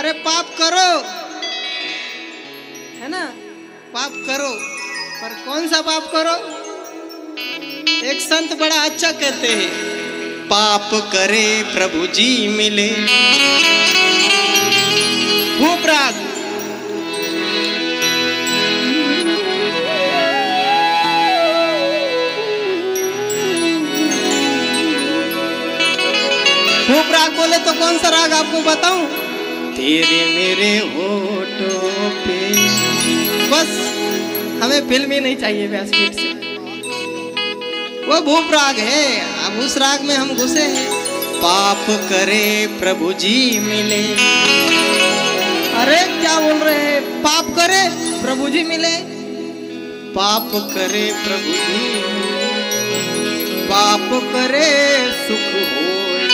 अरे पाप करो, है ना, पाप करो, पर कौन सा पाप करो? एक संत बड़ा अच्छा कहते हैं, पाप करे प्रभु जी मिले। भूप राग। भूप राग बोले तो कौन सा राग आपको बताऊं? तेरे मेरे होठों पे। बस हमें फिल्म ही नहीं चाहिए व्यासपीठ से, वो भूप राग है। अब उस राग में हम घुसे हैं। पाप करे प्रभु जी मिले। अरे क्या बोल रहे हैं? पाप करे प्रभु जी मिले। पाप करे प्रभु जी मिले। पाप करे सुख होए।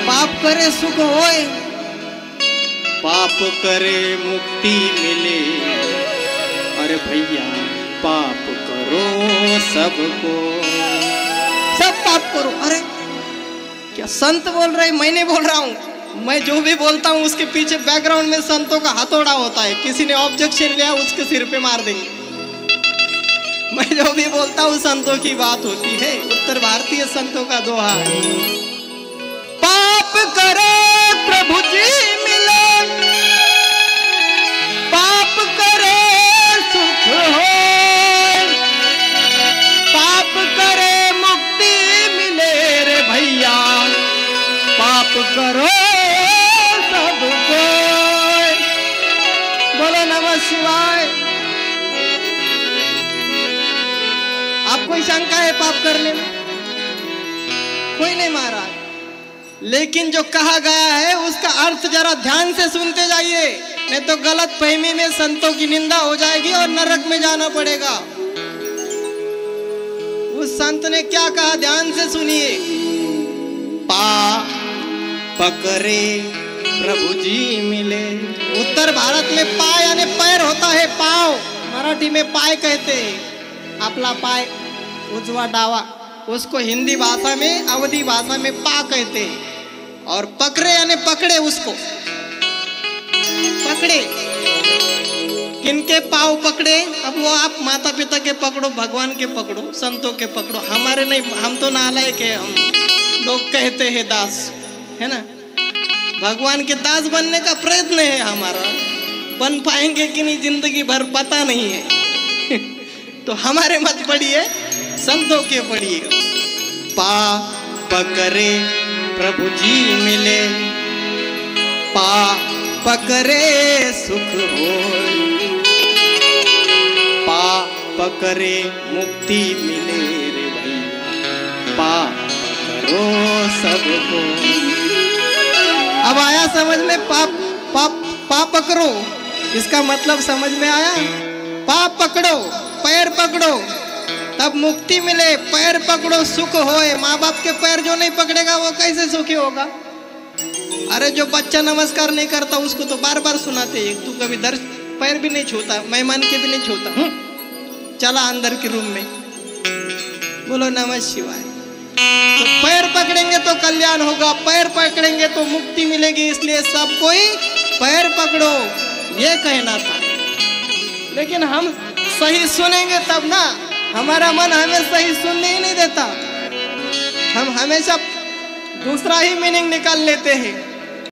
पाप करे सुख होए। पाप करे मुक्ति मिले। अरे भैया पाप करो सबको, सब पाप करो। अरे क्या संत बोल रहे, मैं नहीं बोल रहा हूँ। मैं जो भी बोलता हूँ उसके पीछे बैकग्राउंड में संतों का हथौड़ा होता है। किसी ने ऑब्जेक्शन लिया उसके सिर पे मार देंगे। मैं जो भी बोलता हूँ संतों की बात होती है। उत्तर भारतीय संतों का दोहा है, पाप करे प्रभु जी मिले। पाप करे सुख हो। पाप करे मुक्ति मिले रे भैया। पाप करो सबको। बोलो नमः शिवाय। आप कोई शंका है पाप करने में? कोई नहीं महाराज, लेकिन जो कहा गया है उसका अर्थ जरा ध्यान से सुनते जाइए, नहीं तो गलत फहमी में संतों की निंदा हो जाएगी और नरक में जाना पड़ेगा। उस संत ने क्या कहा, ध्यान से सुनिए। पकड़े प्रभु जी मिले। उत्तर भारत में पा यानी पैर होता है, पाव। मराठी में पाय कहते हैं, आपला पाय, उजवा डावा। उसको हिंदी भाषा में, अवधी भाषा में पा कहते हैं। और पकड़े यानी पकड़े, उसको पकड़े। किनके पाव पकड़े? अब वो आप माता पिता के पकड़ो, भगवान के पकड़ो, संतों के पकड़ो, हमारे नहीं। हम तो नालायक है। हम लोग कहते हैं दास, है ना। भगवान के दास बनने का प्रयत्न है हमारा। बन पाएंगे कि नहीं जिंदगी भर पता नहीं है। तो हमारे मत पढ़िए, संतों के पढ़िए। पकड़े प्रभु जी मिले। पकड़े सुख हो। पकड़े मुक्ति मिले रे भैया। पकड़ो सबको। अब आया समझ में? पाप पकड़ो, इसका मतलब समझ में आया? पाप पकड़ो, पैर पकड़ो, तब मुक्ति मिले। पैर पकड़ो सुख होए। माँ बाप के पैर जो नहीं पकड़ेगा वो कैसे सुखी होगा? अरे जो बच्चा नमस्कार नहीं करता उसको तो बार बार सुनाते हैं, तू कभी पैर भी नहीं छूता, मेहमान के भी नहीं छूता। चला अंदर के रूम में। बोलो नमः शिवाय। तो पैर पकड़ेंगे तो कल्याण होगा, पैर पकड़ेंगे तो मुक्ति मिलेगी। इसलिए सब कोई पैर पकड़ो, ये कहना था। लेकिन हम सही सुनेंगे तब ना। हमारा मन हमें सही सुनने ही नहीं देता। हम हमेशा दूसरा ही मीनिंग निकाल लेते हैं।